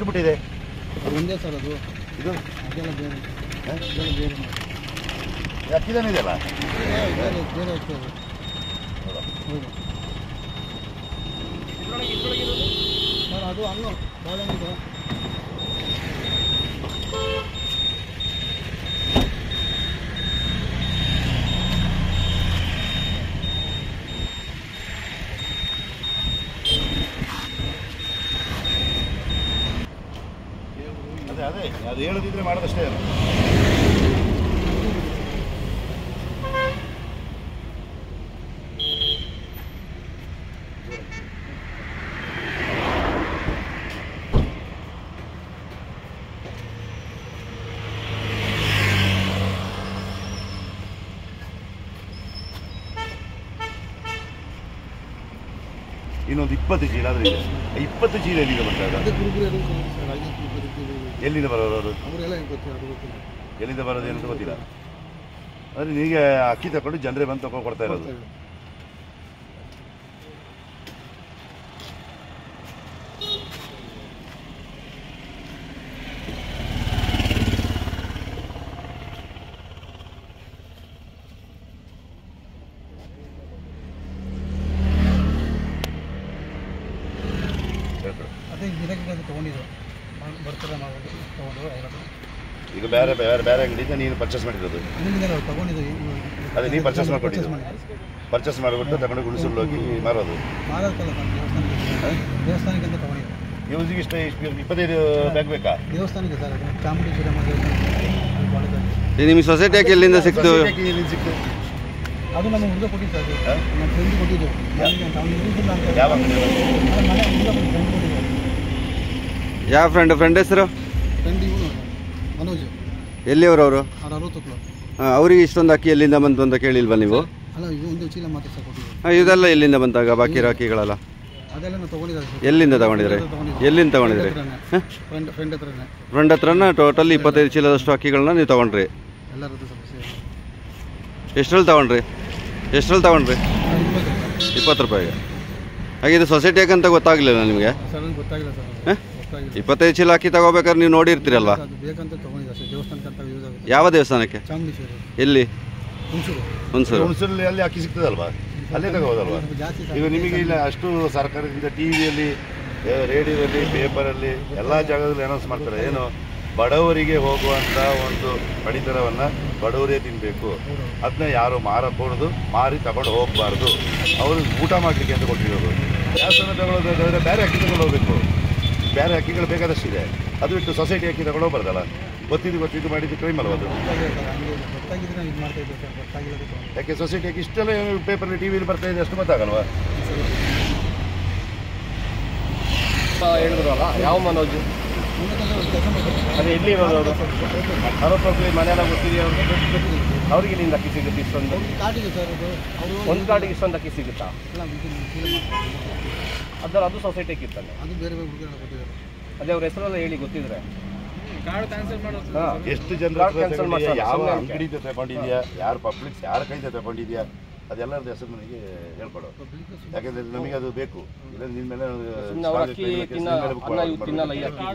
ಬಿಟ್ಟಿದೆ ಒಂದೇ ಸರ್ ಅದು ಇದು ಅದೆಲ್ಲ ಬೇರೆ ಅಕ್ಕಿದಾನೆ ಇದೆಯಲ್ಲ ಬೇರೆ ಅಕ್ಕಿ ಅದು ಹೌದು ಸರ್ ಅದು ಹಣ್ಣು ಬಾಳೆಹಣ್ಣಿದೆ ಅದೇ ಅದು ಹೇಳದಿದ್ರೆ ಮಾಡೋದಷ್ಟೇ ಅಲ್ಲ ಇನ್ನೊಂದು 20 ಚೀಲ ಆದರೆ ಇದೆ 20 ಚೀಲ ಎಲ್ಲಿಂದ ಬರ್ತಾರೆ ಎಲ್ಲಿಂದ ಬರೋರು ಅವರು ಎಲ್ಲಿಂದ ಬರೋದು ಏನಂತ ಗೊತ್ತಿಲ್ಲ ಅಂದರೆ ನಿಮಗೆ ಅಕ್ಕಿ ತಗೊಂಡು ಜನರೇ ಬಂದು ತಗೊಂಡು ಕೊಡ್ತಾ ಇರೋದು ಅದೇ ಗಿಡಕ್ಕೆ ತೊಗೊಂಡಿದ್ದು ಬರ್ತಾರೆ ತೊಗೊಂಡು ಈಗ ಬೇರೆ ಬೇರೆ ಬೇರೆ ಅಂಗಡಿಯಿಂದ ನೀನು ಪರ್ಚೇಸ್ ಮಾಡಿರೋದು ತೊಗೊಂಡಿದ್ದು ಅದೇ ನೀವು ಪರ್ಚೇಸ್ ಮಾಡ್ಕೊಟ್ಟಿದ್ದು ಪರ್ಚೇಸ್ ಮಾಡಿಬಿಟ್ಟು ತಗೊಂಡು ಗುಣಿಸಲು ಹೋಗಿ ಮಾರೋದು ಮಾರೋದಲ್ಲ ದೇವಸ್ಥಾನಕ್ಕೆ ಅಂತ ತೊಗೊಂಡಿದ್ದು ಯೂಸಿಗೆ ಇಷ್ಟ 25 ಬ್ಯಾಗ್ ಬೇಕಾ ದೇವಸ್ಥಾನಕ್ಕೆ ಸರ್ ಅದು ಚಾಮುಂಡೇಶ್ವರಮ್ಮ ದೇವಸ್ಥಾನ ನಿಮಗೆ ಸೊಸೈಟಿ ಯಾಕೆ ಎಲ್ಲಿಂದ ಸಿಕ್ತು ಸಿಕ್ತು ಅದು ನಮ್ಮ ಹುಡುಗ ಕೊಟ್ಟಿದ್ದು ಸರ್ ನಮ್ಮ ಫ್ರೆಂಡ್ ಕೊಟ್ಟಿದ್ದು ಯಾವ ಯಾವ ಫ್ರೆಂಡ್ ಹೆಸರು ಫ್ರೆಂಡ್ ಇವನು ಮನೋಜ್ ಎಲ್ಲಿಯವರು ಅವರು 60 ಕಿಲೋ ಅವರಿಗೆ ಇಷ್ಟೊಂದು ಅಕ್ಕಿ ಎಲ್ಲಿಂದ ಬಂತು ಅಂತ ಕೇಳಿಲ್ವಾ ನೀವು ಅಲ್ಲ ಇದು ಒಂದು ಚೀಲ ಮಾತ್ರ ಸರ್ ಕೊಟ್ಟಿದ್ದು ಇದೆಲ್ಲ ಎಲ್ಲಿಂದ ಬಂತಾಗ ಬಾಕಿ ಇರೋ ಅಕ್ಕಿಗಳೆಲ್ಲ ಅದೆಲ್ಲ ನಾವು ತೊಗೊಂಡಿದ್ದಾರೆ ಎಲ್ಲಿಂದ ತಗೊಂಡಿದ್ರಿ ಎಲ್ಲಿಂದ ತಗೊಂಡಿದ್ರಿ ಫ್ರೆಂಡ್ ಹತ್ರನೇ ಫ್ರೆಂಡ್ ಹತ್ರನ ಟೋಟಲ್ 25 ಚೀಲದಷ್ಟು ಅಕ್ಕಿಗಳನ್ನ ನೀವು ತಗೊಂಡ್ರಿ ಎಲ್ಲರದ್ದು ಸಮಸ್ಯೆ ಎಷ್ಟರಲ್ಲಿ ತಗೊಂಡ್ರಿ 20 ರೂಪಾಯಿಗೆ ಹಾಗೆ ಇದು ಸೊಸೈಟಿ ಯಾಕಂತ ಗೊತ್ತಾಗಲಿಲ್ಲ ನಿಮಗೆ ಸರ್ ಗೊತ್ತಾಗಿಲ್ಲ ಸರ್ 25 ಚೀಲ ಅಕ್ಕಿ ತಗೋಬೇಕಾದ್ರೆ ನೀವು ನೋಡಿರ್ತೀರಲ್ವಾ ಅದು ಬೇಕಂತ ತೊಗೊಂಡಿದ್ದೆ ಸರ್ ದೇವಸ್ಥಾನಕ್ಕೆ ಅಂತ ಯೂಸ್ ಆಗುತ್ತೆ ಯಾವ ದೇವಸ್ಥಾನಕ್ಕೆ ಚಾಮುಂಡೇಶ್ವರಿ ಎಲ್ಲಿ ಹುಣಸೂರು ಹುಣಸೂರಲ್ಲಿ ಅಲ್ಲಿ ಅಕ್ಕಿ ಸಿಗ್ತದಲ್ವಾ ಅಲ್ಲೇ ತಗೋದಲ್ವಾ ಜಾಸ್ತಿ ಈಗ ನಿಮಗೆ ಇಲ್ಲ ಅಷ್ಟು ಸರ್ಕಾರದಿಂದ ಟಿವಿಯಲ್ಲಿ ರೇಡಿಯೋದಲ್ಲಿ ಪೇಪರಲ್ಲಿ ಎಲ್ಲ ಜಾಗದಲ್ಲಿ ಅನೌನ್ಸ್ ಮಾಡ್ತಾರೆ ಏನು ಬಡವರಿಗೆ ಹೋಗುವಂಥ ಒಂದು ಪಡಿತರವನ್ನು ಬಡವರೇ ತಿನ್ನಬೇಕು ಅದನ್ನ ಯಾರು ಮಾರಕೂಡದು ಮಾರಿ ತಗೊಂಡು ಹೋಗಬಾರ್ದು ಅವರು ಊಟ ಮಾಡಲಿಕ್ಕೆ ಅಂತ ಕೊಟ್ಟಿರೋದು ದೇವಸ್ಥಾನ ತಗೊಳ್ಳೋದಾದ್ರೆ ಬೇರೆ ಅಕ್ಕಿ ತಗೊಂಡು ಹೋಗಬೇಕು ಬೇರೆ ಅಕ್ಕಿಗಳು ಬೇಕಾದಷ್ಟಿದೆ ಅದು ಬಿಟ್ಟು ಸೊಸೈಟಿ ಅಕ್ಕಿ ತಗೊಂಡು ಹೋಗ್ಬಾರ್ದಲ್ಲ ಗೊತ್ತಿದ್ದು ಮಾಡಿದ್ದು ಕ್ರೈಮ್ ಅಲ್ವ ಅದು ಯಾಕೆ ಸೊಸೈಟಿ ಅಕ್ಕಿ ಇಷ್ಟೆಲ್ಲ ಪೇಪರ್ ಟಿವಿಯಲ್ಲಿ ಬರ್ತಾ ಇದೆ ಅಷ್ಟು ಗೊತ್ತಾಗಲ್ವಾ ಹೇಳಿದ್ರಲ್ಲ ಯಾವ ಮನೋಜ್ ಅದೇ ಎಲ್ಲಿ ಇರೋದು ಅವರು 60 ಮನೆಯೆಲ್ಲ ಗೊತ್ತಿದೆಯಾ ಅವ್ರಿಗೆ ಇಲ್ಲಿಂದ ಅಕ್ಕಿ ಸಿಗುತ್ತೆ ಇಷ್ಟೊಂದು ಒಂದು ಕಾರ್ಡಿಗೆ ಇಷ್ಟೊಂದು ಅಕ್ಕಿ ಸಿಗುತ್ತಾ ಅದರ ಅದು ಸೊಸೈಟಿಗೆ ಇರ್ತದೆ ಅದೇ ಅವ್ರ ಹೆಸರೆಲ್ಲ ಹೇಳಿ ಗೊತ್ತಿದ್ರೆ ಎಷ್ಟು ಜನರ ಯಾವ ಅಂಗಡಿ ತಗೊಂಡಿದ್ಯಾ ಯಾರು ಪಬ್ಲಿಕ್ಸ್ ಯಾರ ಕೈಯಿಂದ ತಗೊಂಡಿದ್ಯಾ ಅದೆಲ್ಲರದ್ದು ಹೆಸರು ನನಗೆ ಹೇಳ್ಕೊಡು ಯಾಕಂದ್ರೆ ನಮಗೆ ಅದು ಬೇಕು ಇಲ್ಲ ನಿನ್ನ ಮೇಲೆ ತಿನ್ನಲ್ಲ ಈ ಅಕ್ಕಿ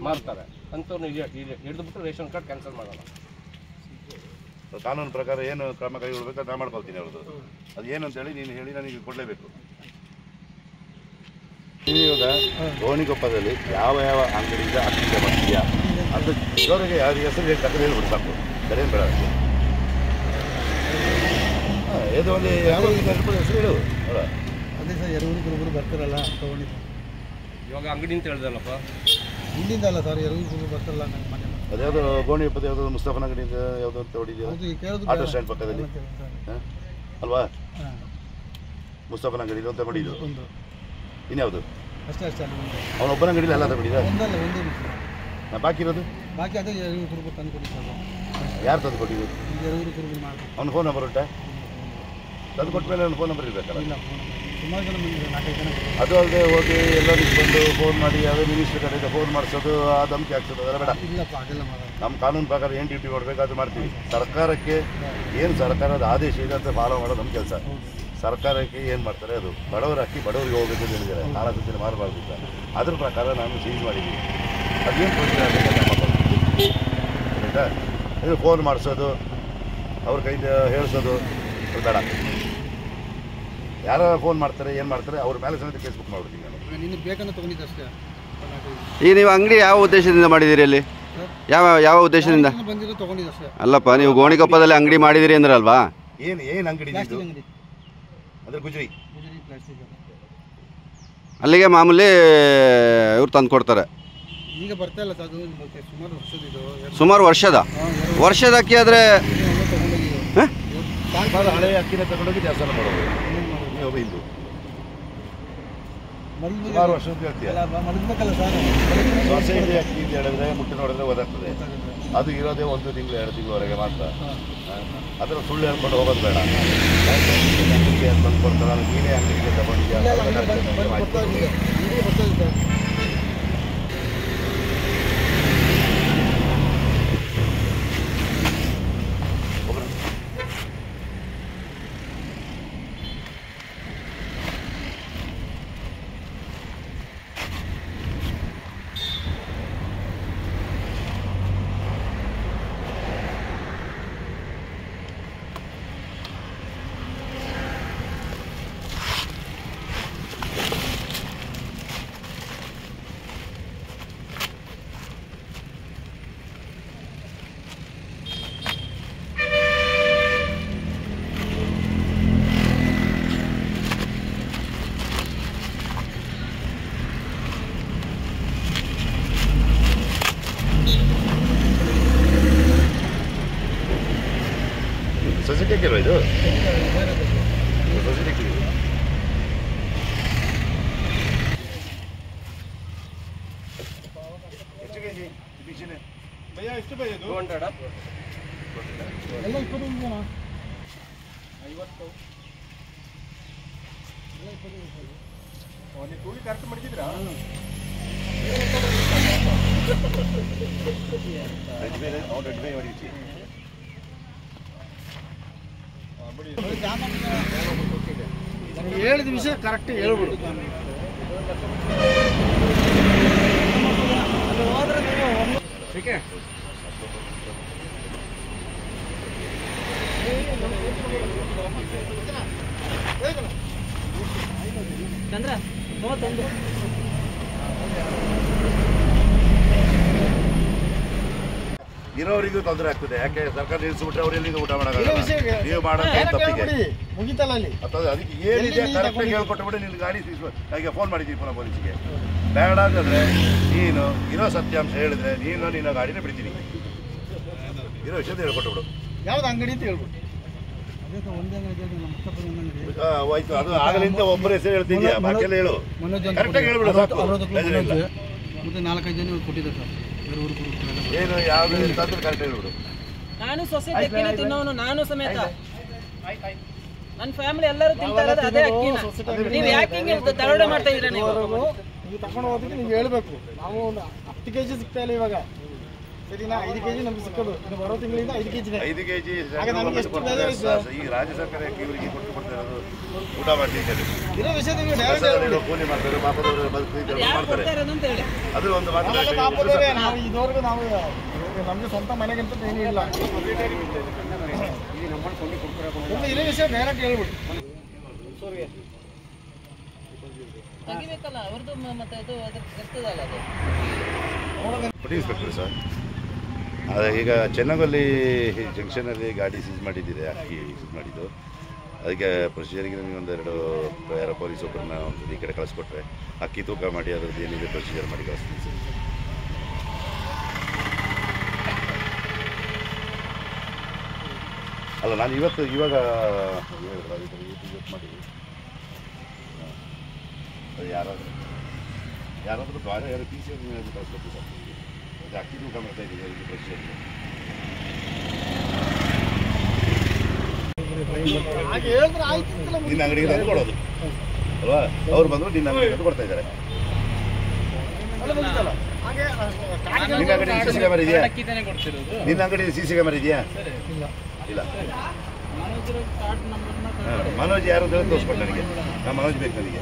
ಮಾಡ್ತಾರೆ ಅಂಥವ್ರನ್ನ ಹಿಡಿದುಬಿಟ್ಟು ರೇಷನ್ ಕಾರ್ಡ್ ಕ್ಯಾನ್ಸಲ್ ಮಾಡೋಣ ಕಾನೂನು ಪ್ರಕಾರ ಏನು ಕ್ರಮ ಕೈಗೊಳ್ಬೇಕು ಅದು ನಾ ಮಾಡ್ಕೊಳ್ತೀನಿ ಅವ್ರದ್ದು ಅದು ಏನು ಅಂತೇಳಿ ನೀನು ಹೇಳಿ ನನಗೆ ಕೊಡಲೇಬೇಕು ಇವಾಗ ಗೋಣಿಗೊಪ್ಪದಲ್ಲಿ ಯಾವ ಯಾವ ಅಂಗಡಿಯಿಂದ ಅಕ್ಕಿಂದ ಬರ್ತೀಯಾ ಅದು ಇವರಿಗೆ ಯಾರ ಹೆಸರು ಹೇಳಿ ತಕ್ಕ ಹೇಳ್ಬಿಟ್ಟು ಸಾಕು ಬೇರೇನು ಬೇಡ ಇದು ಒಂದು ಯಾವ ಹೆಸರು ಹೇಳು ಅದೇ ಸರ್ ಎರೂರು ಬರ್ತಾರಲ್ಲ ತೊಗೊಂಡಿದ್ದು ಇವಾಗ ಅಂಗಡಿ ಅಂತ ಹೇಳ್ದಲ್ಲಪ್ಪ ಇಲ್ಲಿಂದ ಅಲ್ಲ ಸರ್ ಎರೂರು ಬರ್ತಾರಲ್ಲ ನನ್ನ ಮನೆ ಅದ್ಯಾವುದು ಗೋಣಿಗೊಪ್ಪದ ಯಾವುದೋ ಮುಸ್ತಫನ್ ಅಂಗಡಿಯಿಂದ ಯಾವುದೋ ಅಂತ ಹೊಡಿದ್ಯಾ ಆಟೋ ಸ್ಟ್ಯಾಂಡ್ ಪಕ್ಕದಲ್ಲಿ ಅಲ್ವಾ ಮುಸ್ತಫನ್ ಅಂಗಡಿಲಿ ಅಂತ ಹೊಡಿದು ಇನ್ಯಾವುದು ಅಷ್ಟೇ ಅವನೊಬ್ಬನ ಅಂಗಡಿಲಿ ಎಲ್ಲ ತಗೊಂಡಿದ್ದ ಬಾಕಿ ಇರೋದು ಬಾಕಿ ಅದೇ ಎರೂರು ತಂದು ಕೊಟ್ಟಿದ್ದು ಯಾರು ತಂದು ಕೊಟ್ಟಿದ್ದು ಎರೂರು ಮಾಡಿ ಅವ್ನ ಫೋನ್ ನಂಬರ್ ಉಂಟಾ ತಂದು ಕೊಟ್ಟ ಮೇಲೆ ಅವ್ನ ಫೋನ್ ನಂಬರ್ ಇರಬೇಕಲ್ಲ ಸುಮಾರು ಜನ 4-5 ಜನ ಅದು ಅಲ್ಲದೆ ಹೋಗಿ ಎಲ್ಲರಿಗೂ ಬಂದು ಫೋನ್ ಮಾಡಿ ಯಾವುದೋ ಮಿನಿಸ್ಟರ್ ಕಡೆಯಿಂದ ಫೋನ್ ಮಾಡಿಸೋದು ಆ ಧಮಕಿ ಹಾಕ್ಸೋದು ಅದೆಲ್ಲ ಬೇಡ ಇಲ್ಲಪ್ಪ ಅದೆಲ್ಲ ನಮ್ಮ ಕಾನೂನು ಪ್ರಕಾರ ಏನು ಡ್ಯೂಟಿ ಮಾಡಬೇಕು ಅದು ಮಾಡ್ತೀವಿ ಸರ್ಕಾರಕ್ಕೆ ಏನು ಸರ್ಕಾರದ ಆದೇಶ ಇದೆ ಅಂತ ಫಾಲೋ ಮಾಡೋದು ನಮ್ಮ ಕೆಲಸ ಸರ್ಕಾರಕ್ಕೆ ಏನು ಮಾಡ್ತಾರೆ ಅದು ಬಡವರ ಅಕ್ಕಿ ಬಡವರಿಗೆ ಹೋಗಬೇಕು ಅಂತ ಹೇಳಿದ್ದಾರೆ 4 ಮಾರಬಾರ್ದು ಅದ್ರ ಪ್ರಕಾರ ನಾನು ಚೇಂಜ್ ಮಾಡಿದ್ದೀನಿ ಅದೇನು ಪ್ರಶ್ನೆ ಆಗಬೇಕು ಆಯಿತಾ. ಇದು ಫೋನ್ ಮಾಡಿಸೋದು, ಅವ್ರ ಕೈಯಿಂದ ಹೇಳಿಸೋದು ಅದು ಬೇಡ. ಯಾರು ಫೋನ್ ಮಾಡ್ತಾರೆ ಏನು ಮಾಡ್ತಾರೆ ಅವ್ರ ಮೇಲೆ ಸಮೇತ ಫೇಸ್ಬುಕ್ ಮಾಡ್ಬಿಡ್ತೀನಿ ನಾನು. ನಿನ್ನ ಬೇಕಂತ ತೊಗೊಂಡಿದ್ದೆ ಅಷ್ಟೇ. ಈಗ ನೀವು ಅಂಗಡಿ ಯಾವ ಉದ್ದೇಶದಿಂದ ಮಾಡಿದ್ದೀರಿ ಅಲ್ಲಿ? ಯಾವ ಉದ್ದೇಶದಿಂದ ಬಂದಿರೋ ತೊಗೊಂಡಿದ್ದೆ ಅಷ್ಟೇ. ಅಲ್ಲಪ್ಪ, ನೀವು ಗೋಣಿಕೊಪ್ಪದಲ್ಲಿ ಅಂಗಡಿ ಮಾಡಿದಿರಿ ಅಂದ್ರಲ್ವಾ? ಏನು ಅಂಗಡಿ ಇದು? ಪ್ಲಾಸ್ಟಿಕ್ ಅಂಗಡಿ, ಅಂದರೆ ಗುಜರಿ ಪ್ಲಾಸ್ಟಿಕ್. ಅಲ್ಲಿಗೆ ಮಾಮೂಲಿ ಇವ್ರು ತಂದು ಕೊಡ್ತಾರೆ. ಈಗ ಬರ್ತಾ ಇಲ್ಲ ಸರ್, ಅದು ಸುಮಾರು ವರ್ಷದಿದು. ಸುಮಾರು ವರ್ಷದ ಅಕ್ಕಿ ಆದರೆ ಹಳೆ ಅಕ್ಕಿನ ತಗೊಂಡೋಗಿ ದೇವಸ್ಥಾನ ಮಾಡೋದು. ನೀವು ಹಿಂದೂ ಸುಮಾರು ವರ್ಷ ಅಂತ ಹೇಳ್ತೀಯ. ಮಲಗಬೇಕಲ್ಲ ಸರ್. ಸೊಸೈಟಿ ಅಕ್ಕಿ ಅಂತ ಹೇಳಿದ್ರೆ ಮುಟ್ಟಿ ನೋಡಿದ್ರೆ ಓದಾಗ್ತದೆ. ಅದು ಇರೋದೇ 1 ತಿಂಗಳು 2 ತಿಂಗಳವರೆಗೆ ಮಾತ್ರ. ಅದರ ಸುಳ್ಳು ಹೇಳ್ಕೊಂಡು ಹೋಗೋದು ಬೇಡ. ಅಂಗಡಿಗೆ ಬಂದು ಕೊಡ್ತಾರೆ, ನೀನೇ ಅಂಗಡಿಗೆ ತಗೊಂಡಿದ್ಯಾ? ಸೊಸೈಟಿ ಅಕ್ಕಿಲ್ವ ಇದು? ಸೊಸೈಟಿ ಅಕ್ಕಿ ಇದು. ಎಷ್ಟು ಕೆ ಜಿ ಭಯ್ಯ? ಎಷ್ಟು ಭಯ್ಯ ಇದು? 200 ಎಲ್ಲ 25 ಜನ 50 ನೀವು ಕೂಲಿ ಕರೆಕ್ಟ್ ಮಾಡ್ತಿದ್ರಾ? ಹೇಳಿದ ವಿಷಯ ಕರೆಕ್ಟ್ ಹೇಳ್ಬಿಡು. ಚಂದ್ರ 31 ಇರೋರಿಗೂ ತೊಂದರೆ ಆಗ್ತದೆ. ಯಾಕೆ ಸರ್ಕಾರ ನಿಲ್ಲಿಸ್ಬಿಟ್ರೆ ಅವ್ರು ಎಲ್ಲಿಂದ ಊಟ ಮಾಡೋಕ್ಕಾಗಲ್ಲ. ನೀವು ಮಾಡೋಕ್ಕೆ ತಪ್ಪಿಗೆ ಮುಗಿತಲ್ಲ ಅಲ್ಲಿ. ಅಥವಾ ಅದಕ್ಕೆ ಏನಿದೆ ಕರೆಕ್ಟಾಗಿ ಹೇಳ್ಕೊಟ್ಬಿಟ್ಟು ನಿನ್ನ ಗಾಡಿ ಈಗ ಫೋನ್ ಮಾಡಿದ್ದೀವಿ ಪುನಃ ಪೊಲೀಸಿಗೆ. ಬೇಡ ಅಂತಂದರೆ ನೀನು ಇರೋ ಸತ್ಯಾಂಶ ಹೇಳಿದ್ರೆ ನಿನ್ನ ಗಾಡಿನ ಬಿಡ್ತೀನಿ. ಇರೋ ವಿಷಯದ ಹೇಳ್ಕೊಟ್ಬಿಡು. ಯಾವ್ದು ಅಂಗಡಿ ಅಂತ ಹೇಳ್ಬಿಟ್ಟು ಹೋಯ್ತು. ಅದು ಆಗಲಿಂದ ಒಬ್ಬರ ಹೆಸರು ಹೇಳ್ತಿದ್ಯಾ, ಬಾಕಿಯೆಲ್ಲ ಹೇಳು. ಕರೆಕ್ಟಾಗಿ ಹೇಳ್ಬಿಡು ಸಾಕು. ಮತ್ತೆ 4-5 ಜನ ಕೊಟ್ಟಿದ್ದಾರೆ ಸರ್. ಏನು ಯಾವ್ದು ಅಂತಂದ್ರೆ ಕರೆಕ್ಟ್ ಹೇಳ್ಬಿಡು. ನಾನು ಸೊಸೈಟಿ ಅಕ್ಕಿನ ತಿನ್ನೋನು, ನಾನು ಸಮೇತ. ನನ್ನ ಫ್ಯಾಮಿಲಿ ಎಲ್ಲರೂ ತಿಂತಾ ಇರೋದು ಅದೇ ಅಕ್ಕಿನ. ನೀವು ಯಾಕೆ ಹಿಂಗೆ ದರೋಡೆ ಮಾಡ್ತಾ ಇದ್ದೀರಾ? ನೀವು ತಗೊಂಡು ಹೋದಕ್ಕೆ ನೀವು ಹೇಳ್ಬೇಕು. ನಾವು 10 kg ಸಿಗ್ತಾ ಇಲ್ಲ ಇವಾಗ, ಸರಿನಾ? 5 kg ನಮ್ಗೆ ಸಿಕ್ಕೋದು. ಇನ್ನು ಬರೋ ತಿಂಗಳಿಂದ 5 kg 5 kg ಈಗ ರಾಜ್ಯ ಸರ್ಕಾರ ಇವರಿಗೆ ಕೊಡ್ತಿರೋದು ಊಟ ಮಾಡ್ತಿದ್ದಾರೆ. ಇರೋ ವಿಷಯ ನೀವು ಡೈರೆಕ್ಟ್ ಕೂಲಿ ಮಾಡ್ತಾರೆ, ಪಾಪದವರು ಬದುಕಿದ್ದಾರೆ ಯಾರು ಮಾಡ್ತಾರೆ. ಕೊಡ್ತಾ ಇರೋದು ಅಂತ ಹೇಳಿ. ಅದು ಒಂದು ಮಾತು. ನಾವು ಇದುವರೆಗೂ ನಾವು ನಮಗೆ ಸ್ವಂತ ಮನೆಗಿಂತ ಏನೂ ಇಲ್ಲ. ಇರೋ ವಿಷಯ ಡೈರೆಕ್ಟ್ ಹೇಳ್ಬಿಟ್ಟು ತೆಗಿಬೇಕಲ್ಲ ಅವ್ರದ್ದು. ಮತ್ತೆ ಅದು ಇರ್ತದಲ್ಲ ಅದು. ಪುಟಿ ಇನ್ಸ್ಪೆಕ್ಟರ್ ಸರ್, ಈಗ ಚೆನ್ನಗಲ್ಲಿ ಜಂಕ್ಷನಲ್ಲಿ ಗಾಡಿ ಸೀಸ್ ಮಾಡಿದ್ದೀರಿ, ಅಕ್ಕಿ ಸೀಸ್ ಮಾಡಿದ್ದು. ಅದಕ್ಕೆ ಪ್ರೊಸೀಜರಿಗೆ ನಿಮಗೆ ಒಂದೆರಡು ಯಾರೋ ಪೊಲೀಸ್ ಒಬ್ಬರನ್ನ ಒಂದು ಈ ಕಡೆ ಕಳಿಸ್ಕೊಟ್ರೆ ಅಕ್ಕಿ ತೂಕ ಮಾಡಿ ಅದ್ರದ್ದು ಏನಿದೆ ಪ್ರೊಸೀಜರ್ ಮಾಡಿ ಕಳಿಸ್ತೀನಿ ಸರ್. ಅಲ್ಲ ನಾನು ಇವಾಗ ಮಾಡಿ ಯಾರಾದರೂ ಗಾಡಿ ಯಾರು ಪಿ ಸಿ ಕಳಿಸ್ಕೊಡ್ತೀವಿ ಸರ್. ಅದು ಅಕ್ಕಿ ತೂಕ ಮಾಡ್ತಾ ಇದ್ದೀವಿ ಅದಕ್ಕೆ ಪ್ರೊಸೀಜರ್. ನಿನ್ನ ಅಂಗಡಿಗೆ ತಂದು ಕೊಡೋದು ಅಲ್ವಾ? ಅವ್ರು ಬಂದರು ನಿನ್ನ ಅಂಗಡಿಗೆ ತಂದು ಕೊಡ್ತಾ ಇದ್ದಾರೆ. ನಿನ್ನ ಅಂಗಡಿ ಸಿ ಸಿ ಕ್ಯಾಮರಾ ಇದೆಯಾ? ನಿನ್ನ ಅಂಗಡಿ ಸಿ ಸಿ ಕ್ಯಾಮರಾ ಇದೆಯಾ? ಇಲ್ಲ. ಮನೋಜ್ ಯಾರು ಅಂತ ಹೇಳಿ ತೋರಿಸ್ಕೊಟ್ಟು ನನಗೆ. ಮನೋಜ್ ಬೇಕು ನನಗೆ.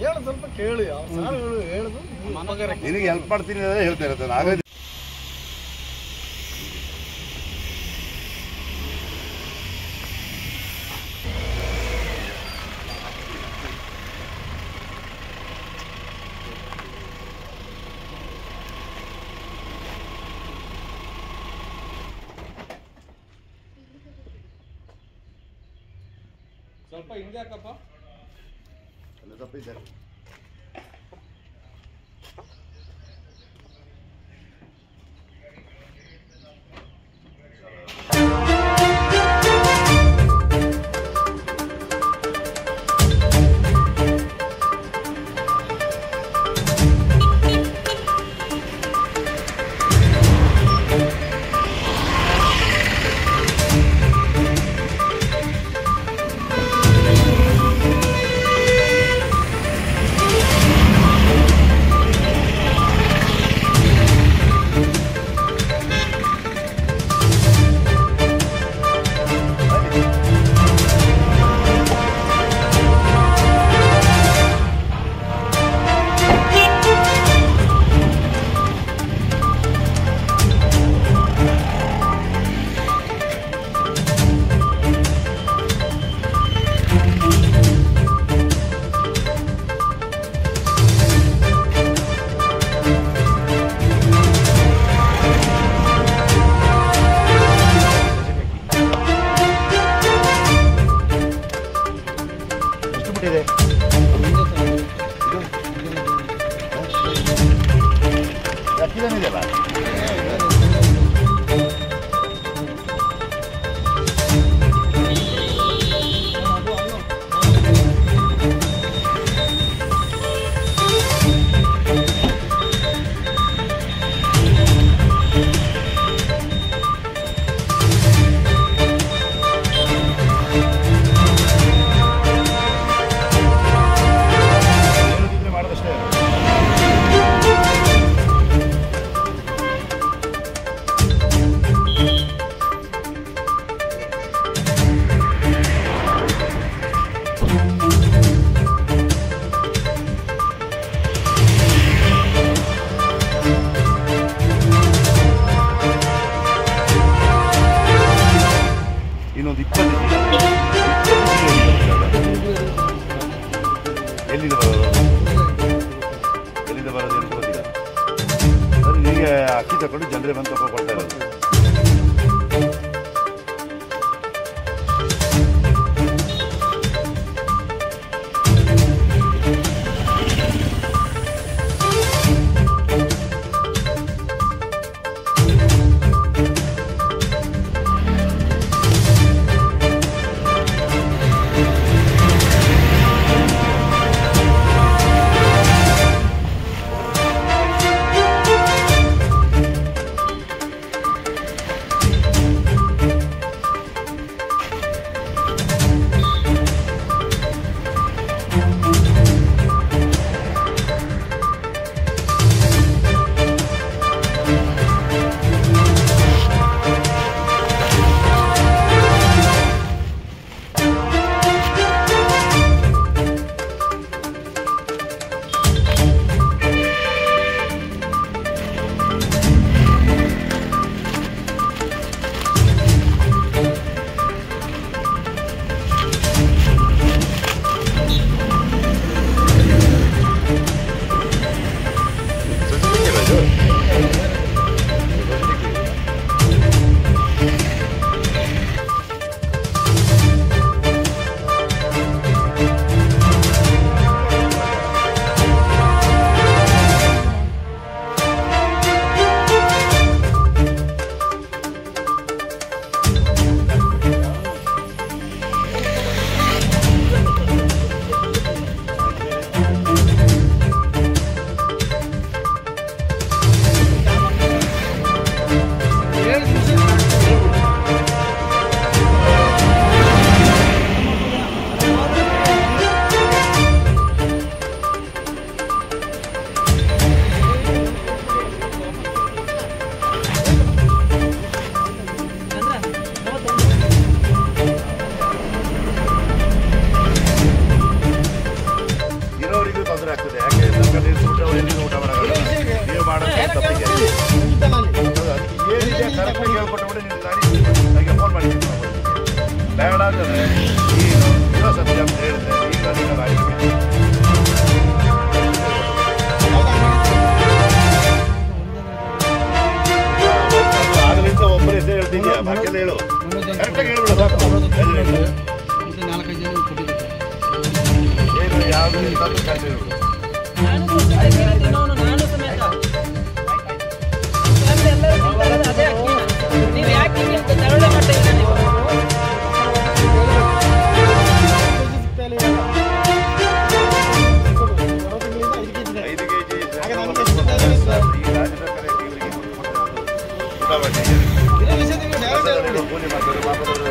ಹೇಳು ಸ್ವಲ್ಪ ಕೇಳಿ ಸಾರುಗಳು ಹೇಳುದು ನಿನಗೆ ಹೆಲ್ಪ್ ಮಾಡ್ತೀನಿ ಅಂತ ಹೇಳ್ತಾ ಇರುತ್ತೆ ನಾವೇ ಸ್ವಲ್ಪ ಹಿಂದೆ ಹಾಕಪ್ಪ. ಸ್ವಲ್ಪ ಇದ್ದಾರೆ. ಇನ್ನೊಂದು 20 ಎಲ್ಲಿಂದ ಬರೋದು ಅಂತ ಗೊತ್ತಿಲ್ಲ. ಅದು ನಿಮಗೆ ಅಕ್ಕಿ ತಗೊಂಡು ಜನರೇ ಬಂದು ಕೊಡ್ತಾ ಇರೋದು. ಅಷ್ಟೇ ಕೇಳ್ಪಟ್ಟು ಬಿಡಿ, ನಿಮ್ಮ ಗಾಡಿ ನನಗೆ ಫೋನ್ ಮಾಡಿ ಬೇಡ ಅಂದರೆ ಈ ಇರೋ ಸತ್ಯ ಅಂತ ಹೇಳಿದ್ರೆ ಈಗ ನಿಮ್ಮ ಗಾಡಿ ಆಗಲಿಂದ ಒಬ್ಬರ ಹೆಸರು ಹೇಳ್ತಿದ್ಯಾ, ಬಾಕಿಯೆಲ್ಲ ಹೇಳು, ಕರೆಕ್ಟಾಗಿ ಹೇಳ್ಬಿಡು ಸಾಕು. ಏನು ಯಾವುದು ಎಂತಾದ್ರೂ ಕರೆಕ್ಟ್ ಹೇಳ್ಬಿಡು. ನಾನು ಸೊಸೈಟಿಗೆ ತಿನ್ನೋನು, ನಾನು ಸಮೇತ ಫ್ಯಾಮಿಲಿ ಎಲ್ಲರೂ ತಿಂತಾರದು ಅದೇ ಅಕ್ಕಿನ. ನೀವು ಯಾಕೆ ಹಿಂಗೆ ತರಳೆ ಮಾಡ್ತಾ ಇದ್ದೀರಾ ನೀವು? ಸಿಗ್ತಾ ಇಲ್ಲ ಇವಾಗ. ಬರೋ ತಿಂಗಳಿಂದ 5 kg ಇದೆ. 5 kg ಆಗ ನನಗೆ ಎಷ್ಟು ಸಿಗ್ತಾ ಇದೆ ಸರ್? ಈ ರಾಜ್ಯ ಸರ್ಕಾರ ಇವರಿಗೆ ಊಟ ಮಾಡಿ ಇದೇ ವಿಷಯ ನೀವು direct ಹೇಳ್ಬಿಡಿ. ಕೂಲಿ ಮಾಡ್ತಾರೆ, ಮಾಪದವರು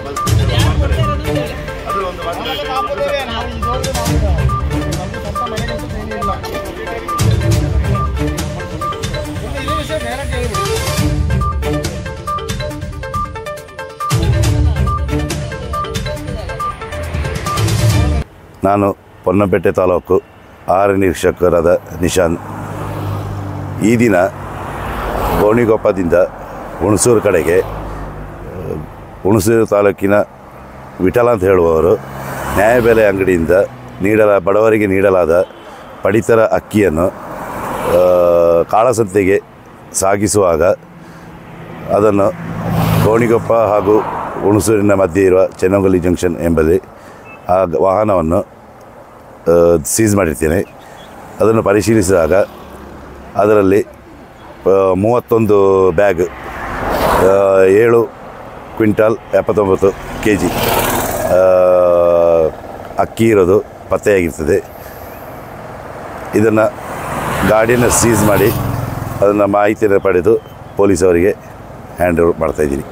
ಯಾರು ಕೊಡ್ತಾ ಇರೋದು ಅಂತ ಹೇಳಿ. ಅದು ಒಂದು ಮಾತು ನಾವೆಲ್ಲ ಮಾಪುದೇವೆ, ನಾವು ಇದುವರೆಗೂ ಮಾಡಿಲ್ಲ. ನಮ್ದು ಸ್ವಂತ ಮನೆಗಂತೂ ಏನಿಲ್ಲ. ಒಂದು ಇದೇ ವಿಷಯ ಡೈರೆಕ್ಟ್ ಹೇಳ್ಬಿಡಿ. ನಾನು ಪೊನ್ನಪೇಟೆ ತಾಲೂಕು ಆಹಾರ ನಿರೀಕ್ಷಕರಾದ ನಿಶಾಂತ್. ಈ ದಿನ ಗೋಣಿಗೊಪ್ಪದಿಂದ ಹುಣಸೂರು ಕಡೆಗೆ ಹುಣಸೂರು ತಾಲೂಕಿನ ವಿಠಲ ಅಂತ ಹೇಳುವವರು ನ್ಯಾಯಬೆಲೆ ಅಂಗಡಿಯಿಂದ ಬಡವರಿಗೆ ನೀಡಲಾದ ಪಡಿತರ ಅಕ್ಕಿಯನ್ನು ಕಾಳಸಂತೆಗೆ ಸಾಗಿಸುವಾಗ ಅದನ್ನು ಗೋಣಿಗೊಪ್ಪ ಹಾಗೂ ಹುಣಸೂರಿನ ಮಧ್ಯೆ ಇರುವ ಚೆನ್ನಂಗಲ್ಲಿ ಜಂಕ್ಷನ್ ಎಂಬಲ್ಲಿ ಆ ವಾಹನವನ್ನು ಸೀಸ್ ಮಾಡಿರ್ತೇನೆ. ಅದನ್ನು ಪರಿಶೀಲಿಸಿದಾಗ ಅದರಲ್ಲಿ 31 ಬ್ಯಾಗ್ 7 ಕ್ವಿಂಟಾಲ್ 79 kg ಅಕ್ಕಿ ಇರೋದು ಪತ್ತೆಯಾಗಿರ್ತದೆ. ಇದನ್ನು ಗಾಡಿಯನ್ನು ಸೀಸ್ ಮಾಡಿ ಅದನ್ನು ಮಾಹಿತಿಯನ್ನು ಪಡೆದು ಪೊಲೀಸವರಿಗೆ ಹ್ಯಾಂಡ್ ಓವರ್ ಮಾಡ್ತಾಯಿದ್ದೀನಿ.